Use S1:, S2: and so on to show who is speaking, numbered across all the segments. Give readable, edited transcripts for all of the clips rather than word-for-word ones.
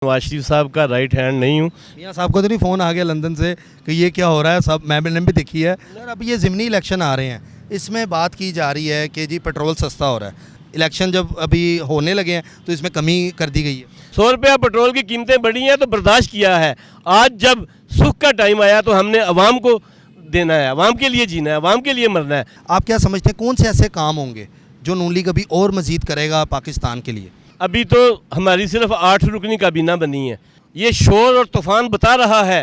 S1: नवाज शरीफ साहब का right hand नहीं हूँ।
S2: मियाँ साहब को तो नहीं फ़ोन आ गया लंदन से कि ये क्या हो रहा है, सब मैंने भी देखी है। सर अब ये ज़िमनी इलेक्शन आ रहे हैं, इसमें बात की जा रही है कि जी पेट्रोल सस्ता हो रहा है। इलेक्शन जब अभी होने लगे हैं तो इसमें कमी कर दी गई है।
S1: 100 रुपया पेट्रोल की कीमतें बढ़ी हैं तो बर्दाश्त किया है। आज जब सुख का टाइम आया तो हमने अवाम को देना है, अवाम के लिए जीना है, अवाम के लिए मरना है।
S2: आप क्या समझते हैं कौन से ऐसे काम होंगे जो नून लीग अभी और मज़ीद करेगा पाकिस्तान के लिए?
S1: अभी तो हमारी सिर्फ 8 रुकनी काबीना बनी है। ये शोर और तूफान बता रहा है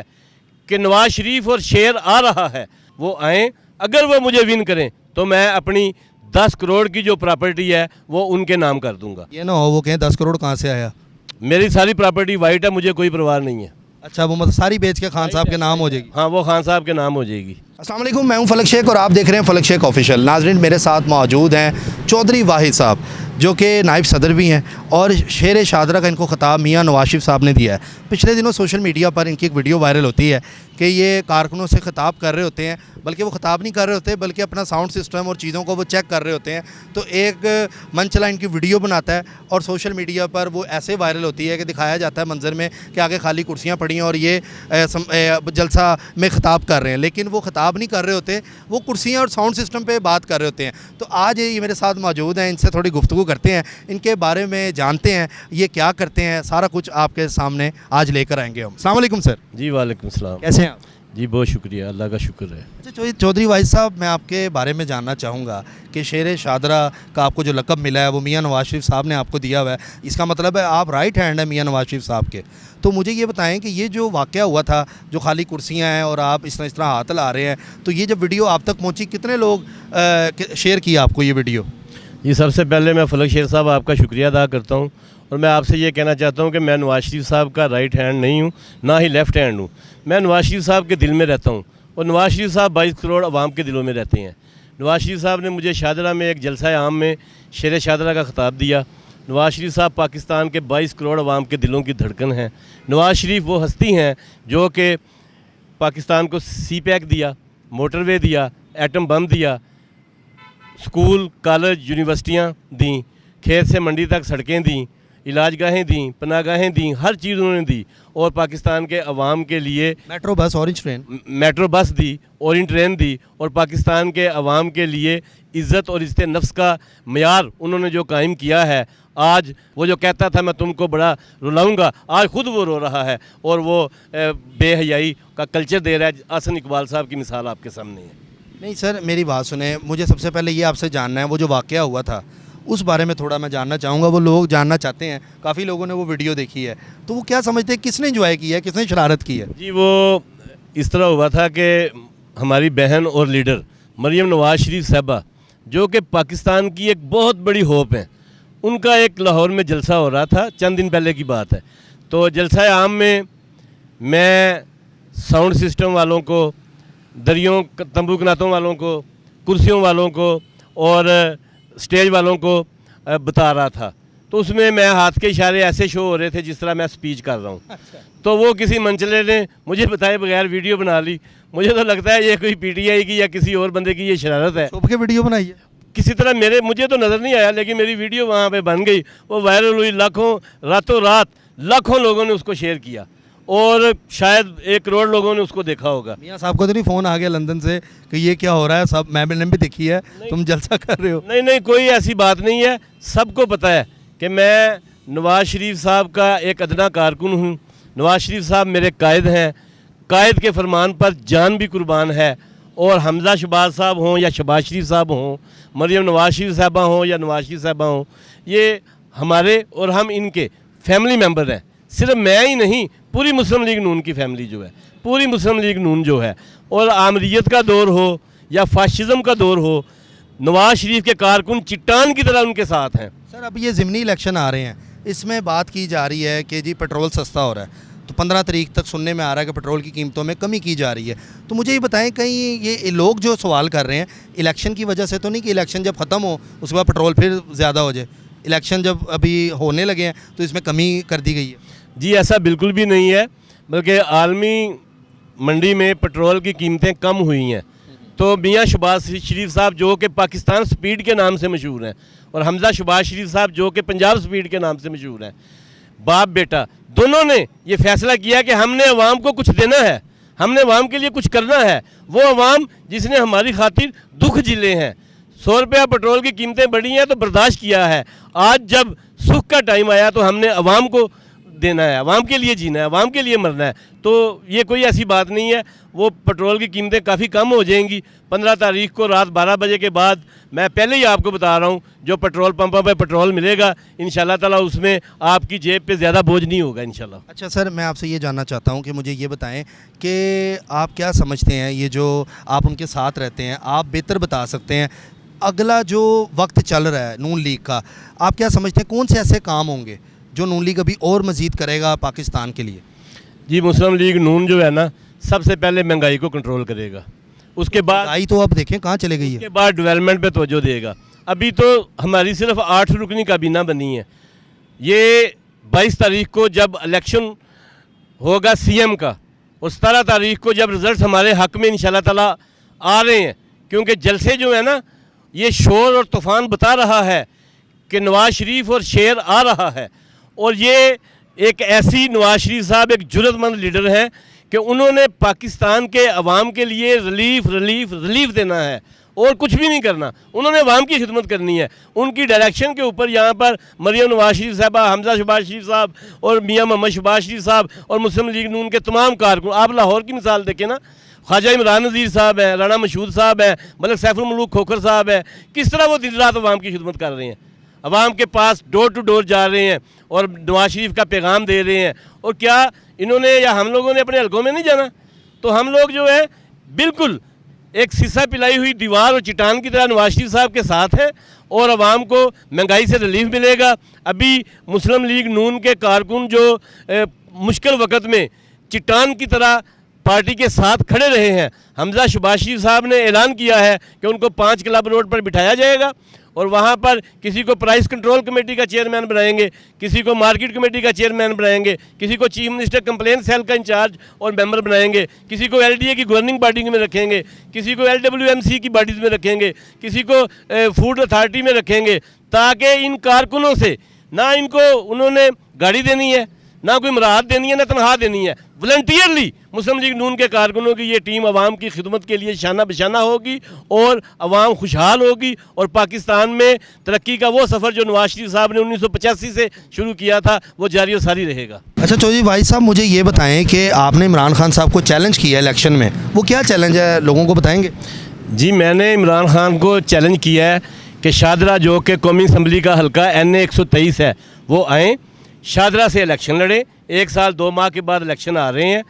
S1: कि नवाज शरीफ और शेर आ रहा है, वो आएँ। अगर वो मुझे विन करें तो मैं अपनी 10 करोड़ की जो प्रॉपर्टी है वो उनके नाम कर दूंगा।
S2: ये ना हो वो कहें 10 करोड़ कहाँ से आया।
S1: मेरी सारी प्रॉपर्टी वाइट है, मुझे कोई परवाह नहीं है।
S2: अच्छा, वो मतलब सारी बेच के खान साहब के नाम हो जाएगी।
S1: हाँ, वो खान साहब के नाम हो जाएगी।
S2: अस्सलाम वालेकुम, मैं हूं फलक शेख और आप देख रहे हैं फलक शेख ऑफिशियल। नाजरीन, मेरे साथ मौजूद हैं चौधरी वाहिद साहब जो कि नायब सदर भी हैं और शेर शादरा का इनको ख़िताब मियाँ नवाज शरीफ साहब ने दिया है। पिछले दिनों सोशल मीडिया पर इनकी एक वीडियो वायरल होती है कि ये कारकुनों से ख़िताब कर रहे होते हैं, बल्कि वो ख़िताब नहीं कर रहे होते बल्कि अपना साउंड सिस्टम और चीज़ों को वो चेक कर रहे होते हैं। तो एक मनचला इनकी वीडियो बनाता है और सोशल मीडिया पर वो ऐसे वायरल होती है कि दिखाया जाता है मंजर में कि आगे खाली कुर्सियाँ पड़ी हैं और ये जलसा में ख़िताब कर रहे हैं, लेकिन वो ख़िताब नहीं कर रहे होते, वो कुर्सियाँ और साउंड सिस्टम पे बात कर रहे होते हैं। तो आज ये मेरे साथ मौजूद हैं, इनसे थोड़ी गुफ्तगू करते हैं, इनके बारे में जानते हैं ये क्या करते हैं, सारा कुछ आपके सामने आज लेकर आएंगे हम। अस्सलाम वालेकुम सर।
S1: जी वालेकुम सलाम।
S2: कैसे हैं आप?
S1: जी बहुत शुक्रिया, अल्लाह का शुक्र है।
S2: अच्छा चौधरी वाहिद साहब, मैं आपके बारे में जानना चाहूँगा कि शेर शादरा का आपको जो लक़ब मिला है वो मियाँ नवाज शरीफ साहब ने आपको दिया हुआ है, इसका मतलब है आप राइट हैंड है मियाँ नवाज शरीफ साहब के। तो मुझे ये बताएं कि ये जो वाक़या हुआ था, जो खाली कुर्सियाँ हैं और आप इस तरह हाथ ला रहे हैं, तो ये जब वीडियो आप तक पहुँची कितने लोग शेयर किया आपको ये वीडियो?
S1: जी सबसे पहले मैं फलक शेर साहब आपका शुक्रिया अदा करता हूँ और मैं आपसे ये कहना चाहता हूँ कि मैं नवाज शरीफ साहब का राइट हैंड नहीं हूँ, ना ही लेफ़्ट हैंड हूँ। मैं नवाज शरीफ साहब के दिल में रहता हूँ और नवाज शरीफ साहब 22 करोड़ अवाम के दिलों में रहते हैं। नवाज शरीफ साहब ने मुझे शादरा में एक जलसा आम में शेर शादरा का ख़िताब दिया। नवाज शरीफ साहब पाकिस्तान के 22 करोड़ अवाम के दिलों की धड़कन हैं। नवाज शरीफ वो हस्ती हैं जो कि पाकिस्तान को सी पैक दिया, मोटरवे दिया, एटम बम दिया, स्कूल कॉलेज यूनिवर्सिटियाँ दी, खेत से मंडी तक सड़कें दी, इलाजगाहें दी, पनागाहें दी, हर चीज़ उन्होंने दी और पाकिस्तान के अवाम के लिए
S2: metro bus, orange train,
S1: metro bus दी, ऑरेंज ट्रेन दी और पाकिस्तान के अवाम के लिए इज़्ज़त और इज़्ज़त नफ्स का मयार उन्होंने जो कायम किया है। आज वो जो कहता था मैं तुमको बड़ा रुलाऊंगा, आज ख़ुद वो रो रहा है और वो बेहयाई का कल्चर दे रहा है। हसन इकबाल साहब की मिसाल आपके सामने है।
S2: नहीं सर, मेरी बात सुने, मुझे सबसे पहले ये आपसे जानना है वो जो वाक़या हुआ था उस बारे में थोड़ा मैं जानना चाहूँगा। वो लोग जानना चाहते हैं, काफ़ी लोगों ने वो वीडियो देखी है, तो वो क्या समझते हैं किसने इंजॉय किया है, किसने शरारत की है?
S1: जी वो इस तरह हुआ था कि हमारी बहन और लीडर मरियम नवाज शरीफ साहबा जो कि पाकिस्तान की एक बहुत बड़ी होप है, उनका एक लाहौर में जलसा हो रहा था, चंद दिन पहले की बात है। तो जलसा आम में मैं साउंड सिस्टम वालों को, दरियों तंबू कनातों वालों को, कुर्सियों वालों को और स्टेज वालों को बता रहा था। तो उसमें मैं हाथ के इशारे ऐसे शो हो रहे थे जिस तरह मैं स्पीच कर रहा हूँ।
S2: अच्छा।
S1: तो वो किसी मंचले ने मुझे बताए बगैर वीडियो बना ली। मुझे तो लगता है ये कोई पीटीआई की या किसी और बंदे की ये शरारत है।
S2: छुप के वीडियो बनाई है
S1: किसी तरह मुझे तो नज़र नहीं आया, लेकिन मेरी वीडियो वहाँ पे बन गई, वो वायरल हुई, रातों रात लाखों लोगों ने उसको शेयर किया और शायद 1 करोड़ लोगों ने उसको देखा होगा।
S2: मियाँ साहब को तो नहीं फ़ोन आ गया लंदन से कि ये क्या हो रहा है, सब मैंने भी देखी है, तुम जलसा कर रहे हो?
S1: नहीं, कोई ऐसी बात नहीं है। सबको पता है कि मैं नवाज शरीफ साहब का एक अदना कारकुन हूँ। नवाज शरीफ साहब मेरे कायद हैं, कायद के फरमान पर जान भी कुर्बान है। और हमजा शहबाज साहब हों या शहबाज शरीफ साहब हों, मरियम नवाज शरीफ साहबा हों या नवाज शरीफ साहबा हों, ये हमारे और हम इनके फैमिली मेम्बर हैं। सिर्फ मैं ही नहीं, पूरी मुस्लिम लीग नून की फैमिली जो है, पूरी मुस्लिम लीग नून जो है, और आमरीत का दौर हो या फाशिज़म का दौर हो, नवाज शरीफ के कारकुन चिट्टान की तरह उनके साथ हैं।
S2: सर अब ये ज़िमनी इलेक्शन आ रहे हैं, इसमें बात की जा रही है कि जी पेट्रोल सस्ता हो रहा है, तो 15 तारीख तक सुनने में आ रहा है कि पेट्रोल की कीमतों में कमी की जा रही है। तो मुझे ये बताएं, कहीं ये लोग जो सवाल कर रहे हैं इलेक्शन की वजह से तो नहीं कि इलेक्शन जब ख़त्म हो उसके बाद पेट्रोल फिर ज़्यादा हो जाए? इलेक्शन जब अभी होने लगे हैं तो इसमें कमी कर दी गई है?
S1: जी ऐसा बिल्कुल भी नहीं है, बल्कि आलमी मंडी में पेट्रोल की कीमतें कम हुई हैं। तो मियाँ शहबाज शरीफ साहब जो कि पाकिस्तान स्पीड के नाम से मशहूर हैं और हमजा शहबाज शरीफ साहब जो कि पंजाब स्पीड के नाम से मशहूर हैं, बाप बेटा दोनों ने ये फैसला किया कि हमने अवाम को कुछ देना है, हमने अवाम के लिए कुछ करना है। वो अवाम जिसने हमारी खातिर दुख झेले हैं, 100 रुपया पेट्रोल की कीमतें बढ़ी हैं तो बर्दाश्त किया है। आज जब सुख का टाइम आया तो हमने अवाम को देना है, अवाम के लिए जीना है, अवाम के लिए मरना है। तो ये कोई ऐसी बात नहीं है। वो पेट्रोल की कीमतें काफ़ी कम हो जाएंगी 15 तारीख को रात 12 बजे के बाद। मैं पहले ही आपको बता रहा हूँ, जो पेट्रोल पंपों पे पेट्रोल मिलेगा इंशाल्लाह ताला उसमें आपकी जेब पे ज़्यादा बोझ नहीं होगा इंशाल्लाह।
S2: अच्छा सर, मैं आपसे ये जानना चाहता हूँ कि मुझे ये बताएं कि आप क्या समझते हैं, ये जो आप उनके साथ रहते हैं, आप बेहतर बता सकते हैं, अगला जो वक्त चल रहा है नून लीग का, आप क्या समझते हैं कौन से ऐसे काम होंगे जो नून लीग अभी और मज़ीद करेगा पाकिस्तान के लिए?
S1: जी, मुस्लिम लीग नून जो है ना, सबसे पहले महंगाई को कंट्रोल करेगा, उसके बाद
S2: आई तो अब देखें कहाँ चले गई है।
S1: उसके बाद डेवलपमेंट पे तवज्जो देगा। अभी तो हमारी सिर्फ 8 रुकनी काबीना बनी है। ये 22 तारीख को जब इलेक्शन होगा सीएम का और 17 तारीख को जब रिज़ल्ट हमारे हक़ में इंशाल्लाह ताला आ रहे हैं, क्योंकि जलसे जो है ना, ये शोर और तूफ़ान बता रहा है कि नवाज शरीफ और शेर आ रहा है। और ये एक ऐसी नवाज शरीफ साहब एक जुर्रतमंद लीडर हैं कि उन्होंने पाकिस्तान के अवाम के लिए रिलीफ देना है और कुछ भी नहीं करना। उन्होंने अवाम की खिदमत करनी है। उनकी डायरेक्शन के ऊपर यहाँ पर मरियम नवाज शरीफ साहबा, हमजा शहबाज शरीफ साहब और मियाँ मोहम्मद शहबाज शरीफ साहब और मुस्लिम लीग नून के तमाम कारकुन, आप लाहौर की मिसाल देखें ना, ख्वाजा इमरान नज़ीर साहब हैं, राना मशहूद साहब हैं, मलिक सैफुल मुल्क खोखर साहब हैं, किस तरह वो दिन रात अवाम की खिदमत कर रहे हैं, अवाम के पास डोर टू डोर जा रहे हैं और नवाज शरीफ का पैगाम दे रहे हैं। और क्या इन्होंने या हम लोगों ने अपने हलकों में नहीं जाना? तो हम लोग जो है बिल्कुल एक शीशा पिलाई हुई दीवार और चट्टान की तरह नवाज शरीफ साहब के साथ हैं और अवाम को महंगाई से रिलीफ मिलेगा। अभी मुस्लिम लीग नून के कारकुन जो मुश्किल वक़्त में चट्टान की तरह पार्टी के साथ खड़े रहे हैं, हमजा शहबाज शरीफ साहब ने ऐलान किया है कि उनको 5 क्लब रोड पर बिठाया जाएगा और वहाँ पर किसी को प्राइस कंट्रोल कमेटी का चेयरमैन बनाएंगे, किसी को मार्केट कमेटी का चेयरमैन बनाएंगे, किसी को चीफ मिनिस्टर कंप्लेंट सेल का इंचार्ज और मेंबर बनाएंगे, किसी को एलडीए की गवर्निंग बॉडी में रखेंगे, किसी को एलडब्ल्यूएमसी की बॉडीज़ में रखेंगे, किसी को फूड अथॉरिटी में रखेंगे, ताकि इन कारकुनों से ना इनको उन्होंने गाड़ी देनी है, ना कोई मराहत देनी है, ना तनख्वाह देनी है। वॉलंटियरली मुस्लिम लीग नून के कारकुनों की ये टीम अवाम की खिदमत के लिए शाना बिशाना होगी और अवाम खुशहाल होगी और पाकिस्तान में तरक्की का वो सफ़र जो नवाज शरीफ साहब ने 1985 से शुरू किया था वो जारी और सारी रहेगा।
S2: अच्छा चौधरी भाई साहब, मुझे ये बताएं कि आपने इमरान खान साहब को चैलेंज किया इलेक्शन में, वो क्या चैलेंज है लोगों को बताएंगे?
S1: जी, मैंने इमरान खान को चैलेंज किया है कि शादरा जो कि कौमी असम्बली का हल्का NA 123 है, वो आएँ, शादरा से इलेक्शन लड़े। 1 साल 2 माह के बाद इलेक्शन आ रहे हैं,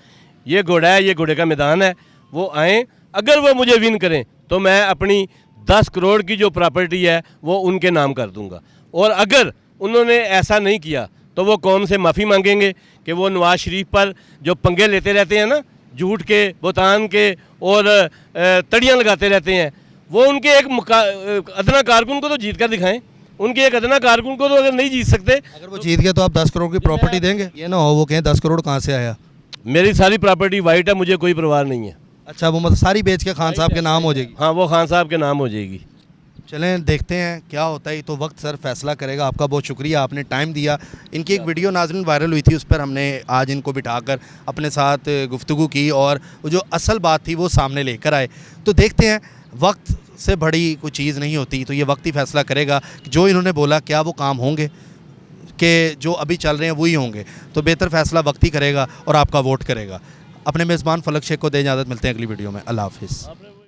S1: ये घोड़ा है, ये घोड़े का मैदान है, वो आएँ। अगर वो मुझे विन करें तो मैं अपनी 10 करोड़ की जो प्रॉपर्टी है वो उनके नाम कर दूंगा। और अगर उन्होंने ऐसा नहीं किया तो वो कौम से माफ़ी मांगेंगे कि वो नवाज शरीफ पर जो पंगे लेते रहते हैं ना, झूठ के, बुहतान के और तड़ियाँ लगाते रहते हैं, वो उनके एक अदना कारकुन को तो जीत कर दिखाएं। उनके एक अदना कारकुन को तो अगर नहीं जीत सकते,
S2: अगर वो जीत गए तो आप 10 करोड़ की प्रॉपर्टी देंगे? ये ना हो वो कहें 10 करोड़ कहाँ से आया।
S1: मेरी सारी प्रॉपर्टी वाइट है, मुझे कोई परवाह नहीं है।
S2: अच्छा, वो मतलब सारी बेच के खान साहब के नाम हो जाएगी?
S1: हाँ, वो खान साहब के नाम हो जाएगी।
S2: चलें देखते हैं क्या होता है, तो वक्त सर फैसला करेगा। आपका बहुत शुक्रिया, आपने टाइम दिया। इनकी एक वीडियो नाज़रीन वायरल हुई थी, उस पर हमने आज इनको बिठाकर अपने साथ गुफ्तगू की और वो जो असल बात थी वो सामने लेकर आए। तो देखते हैं, वक्त से बड़ी कोई चीज़ नहीं होती, तो ये वक्त ही फैसला करेगा कि जो इन्होंने बोला क्या वो काम होंगे कि जो अभी चल रहे हैं वही होंगे। तो बेहतर फैसला वक्त ही करेगा और आपका वोट करेगा। अपने मेज़बान फलक शेख को दे इजाज़त, मिलते हैं अगली वीडियो में। अल्लाह हाफिज़।